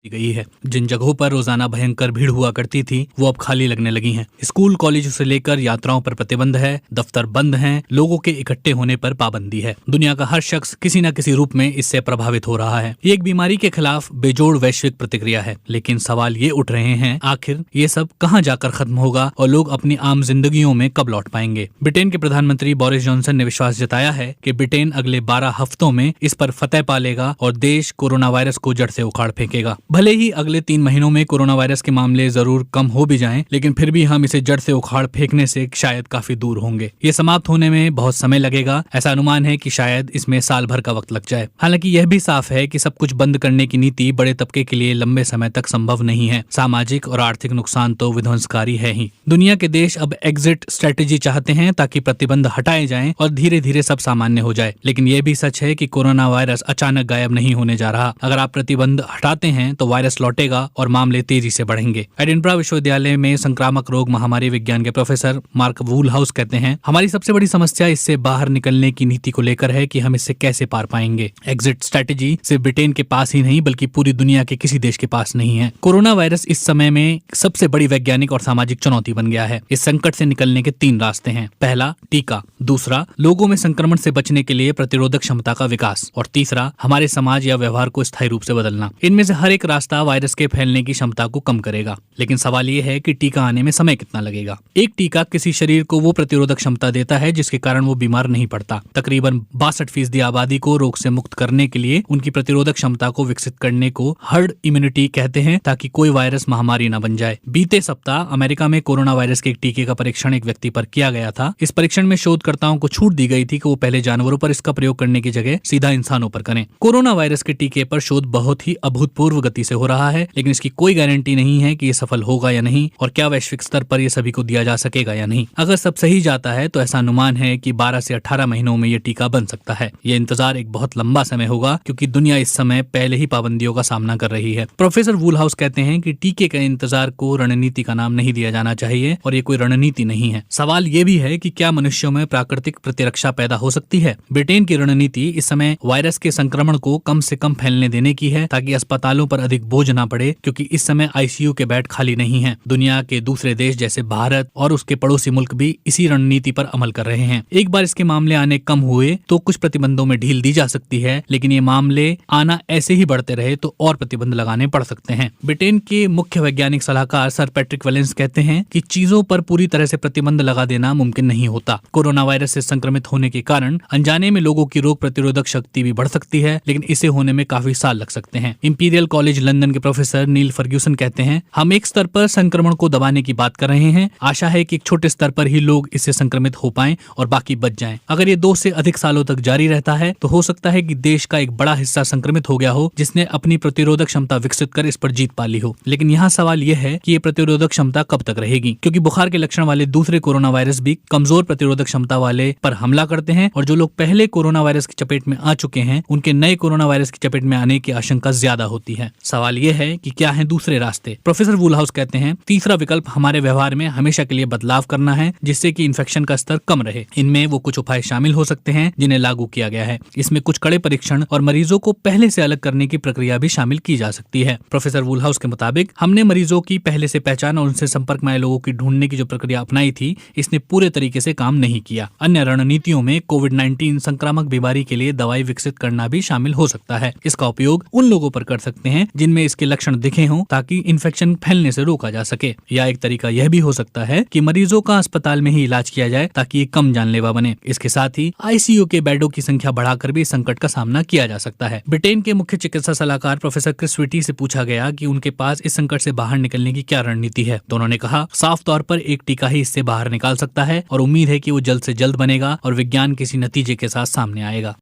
गई है। जिन जगहों पर रोजाना भयंकर भीड़ हुआ करती थी वो अब खाली लगने लगी हैं। स्कूल कॉलेजों से लेकर यात्राओं पर प्रतिबंध है, दफ्तर बंद हैं, लोगों के इकट्ठे होने पर पाबंदी है। दुनिया का हर शख्स किसी न किसी रूप में इससे प्रभावित हो रहा है। ये एक बीमारी के खिलाफ बेजोड़ वैश्विक प्रतिक्रिया है, लेकिन सवाल ये उठ रहे हैं, आखिर ये सब कहाँ जाकर खत्म होगा और लोग अपनी आम जिंदगियों में कब लौट पाएंगे। ब्रिटेन के प्रधानमंत्री बोरिस जॉनसन ने विश्वास जताया है कि ब्रिटेन अगले 12 हफ्तों में इस पर फतह पा लेगा और देश कोरोना वायरस को जड़ से उखाड़ फेंकेगा। भले ही अगले 3 महीनों में कोरोना वायरस के मामले जरूर कम हो भी जाएं, लेकिन फिर भी हम इसे जड़ से उखाड़ फेंकने से शायद काफी दूर होंगे। ये समाप्त होने में बहुत समय लगेगा। ऐसा अनुमान है कि शायद इसमें साल भर का वक्त लग जाए। हालांकि यह भी साफ है कि सब कुछ बंद करने की नीति बड़े तबके के लिए लंबे समय तक संभव नहीं है। सामाजिक और आर्थिक नुकसान तो विध्वंसकारी है ही। दुनिया के देश अब एग्जिट स्ट्रेटेजी चाहते हैं ताकि प्रतिबंध हटाए जाएं और धीरे धीरे सब सामान्य हो जाए। लेकिन यह भी सच है कि कोरोना वायरस अचानक गायब नहीं होने जा रहा। अगर आप प्रतिबंध हटाते हैं तो वायरस लौटेगा और मामले तेजी से बढ़ेंगे। एडिनबरा विश्वविद्यालय में संक्रामक रोग महामारी विज्ञान के प्रोफेसर मार्क वूलहाउस कहते हैं, हमारी सबसे बड़ी समस्या इससे बाहर निकलने की नीति को लेकर है कि हम इससे कैसे पार पाएंगे। एग्जिट स्ट्रेटेजी सिर्फ ब्रिटेन के पास ही नहीं बल्कि पूरी दुनिया के किसी देश के पास नहीं है। कोरोना वायरस इस समय में सबसे बड़ी वैज्ञानिक और सामाजिक चुनौती बन गया है। इस संकट से निकलने के 3 रास्ते हैं। पहला, टीका। दूसरा, लोगों में संक्रमण से बचने के लिए प्रतिरोधक क्षमता का विकास। और तीसरा, हमारे समाज या व्यवहार को स्थायी रूप से बदलना। इनमें से हर एक रास्ता वायरस के फैलने की क्षमता को कम करेगा। लेकिन सवाल यह है कि टीका आने में समय कितना लगेगा। एक टीका किसी शरीर को वो प्रतिरोधक क्षमता देता है जिसके कारण वो बीमार नहीं पड़ता। तकरीबन 62% आबादी को रोग से मुक्त करने के लिए उनकी प्रतिरोधक क्षमता को विकसित करने को हर्ड इम्यूनिटी कहते हैं, ताकि कोई वायरस महामारी न बन जाए। बीते सप्ताह अमेरिका में कोरोना वायरस के एक टीके का परीक्षण एक व्यक्ति पर किया गया था। इस परीक्षण में शोधकर्ताओं को छूट दी गई थी कि वो पहले जानवरों पर इसका प्रयोग करने की जगह सीधा इंसानों पर करें। कोरोना वायरस के टीके पर शोध बहुत ही अभूतपूर्व गति से हो रहा है, लेकिन इसकी कोई गारंटी नहीं है कि ये सफल होगा या नहीं और क्या वैश्विक स्तर पर ये सभी को दिया जा सकेगा या नहीं। अगर सब सही जाता है तो ऐसा अनुमान है कि 12 से 18 महीनों में ये टीका बन सकता है। ये इंतजार एक बहुत लंबा समय होगा क्योंकि दुनिया इस समय पहले ही पाबंदियों का सामना कर रही है। प्रोफेसर वूलहाउस कहते हैं कि टीके के इंतजार को रणनीति का नाम नहीं दिया जाना चाहिए और ये कोई रणनीति नहीं है। सवाल ये भी है कि क्या मनुष्यों में प्राकृतिक प्रतिरक्षा पैदा हो सकती है। ब्रिटेन की रणनीति इस समय वायरस के संक्रमण को कम से कम फैलने देने की है ताकि अस्पतालों पर अधिक बोझ ना पड़े, क्योंकि इस समय आईसीयू के बेड खाली नहीं हैं। दुनिया के दूसरे देश जैसे भारत और उसके पड़ोसी मुल्क भी इसी रणनीति पर अमल कर रहे हैं। एक बार इसके मामले आने कम हुए तो कुछ प्रतिबंधों में ढील दी जा सकती है, लेकिन ये मामले आना ऐसे ही बढ़ते रहे तो और प्रतिबंध लगाने पड़ सकते हैं। ब्रिटेन के मुख्य वैज्ञानिक सलाहकार सर पैट्रिक वेलेंस कहते हैं कि चीजों पर पूरी तरह से प्रतिबंध लगा देना मुमकिन नहीं होता। कोरोना वायरस से संक्रमित होने के कारण अनजाने में लोगों की रोग प्रतिरोधक शक्ति भी बढ़ सकती है, लेकिन इसे होने में काफी साल लग सकते हैं। इंपीरियल कॉलेज लंदन के प्रोफेसर नील फर्ग्यूसन कहते हैं, हम एक स्तर पर संक्रमण को दबाने की बात कर रहे हैं। आशा है कि एक छोटे स्तर पर ही लोग इससे संक्रमित हो पाएं और बाकी बच जाएं। अगर ये 2 से अधिक सालों तक जारी रहता है तो हो सकता है कि देश का एक बड़ा हिस्सा संक्रमित हो गया हो जिसने अपनी प्रतिरोधक क्षमता विकसित कर इस पर जीत पा ली हो। लेकिन यहाँ सवाल यह है कि ये प्रतिरोधक क्षमता कब तक रहेगी, क्योंकि बुखार के लक्षण वाले दूसरे कोरोना वायरस भी कमजोर प्रतिरोधक क्षमता वाले पर हमला करते हैं और जो लोग पहले कोरोना वायरस की चपेट में आ चुके हैं उनके नए कोरोना वायरस की चपेट में आने की आशंका ज्यादा होती है। सवाल यह है कि क्या है दूसरे रास्ते। प्रोफेसर वूलहाउस कहते हैं, तीसरा विकल्प हमारे व्यवहार में हमेशा के लिए बदलाव करना है जिससे कि इन्फेक्शन का स्तर कम रहे। इनमें वो कुछ उपाय शामिल हो सकते हैं जिन्हें लागू किया गया है। इसमें कुछ कड़े परीक्षण और मरीजों को पहले से अलग करने की प्रक्रिया भी शामिल की जा सकती है। प्रोफेसर वूलहाउस के मुताबिक हमने मरीजों की पहले से पहचान और उनसे संपर्क में आए लोगों की ढूंढने की जो प्रक्रिया अपनाई थी, इसने पूरे तरीके से काम नहीं किया। अन्य रणनीतियों में कोविड-19 संक्रामक बीमारी के लिए दवाई विकसित करना भी शामिल हो सकता है। इसका उपयोग उन लोगों पर कर सकते हैं जिनमें इसके लक्षण दिखे हों ताकि इन्फेक्शन फैलने से रोका जा सके। या एक तरीका यह भी हो सकता है कि मरीजों का अस्पताल में ही इलाज किया जाए ताकि ये कम जानलेवा बने। इसके साथ ही आईसीयू के बेडों की संख्या बढ़ाकर भी संकट का सामना किया जा सकता है। ब्रिटेन के मुख्य चिकित्सा सलाहकार प्रोफेसर क्रिस विटी से पूछा गया कि उनके पास इस संकट से बाहर निकलने की क्या रणनीति है, तो उन्होंने कहा, साफ तौर पर एक टीका ही इससे बाहर निकाल सकता है और उम्मीद है कि वो जल्द से जल्द बनेगा और विज्ञान किसी नतीजे के साथ सामने आएगा।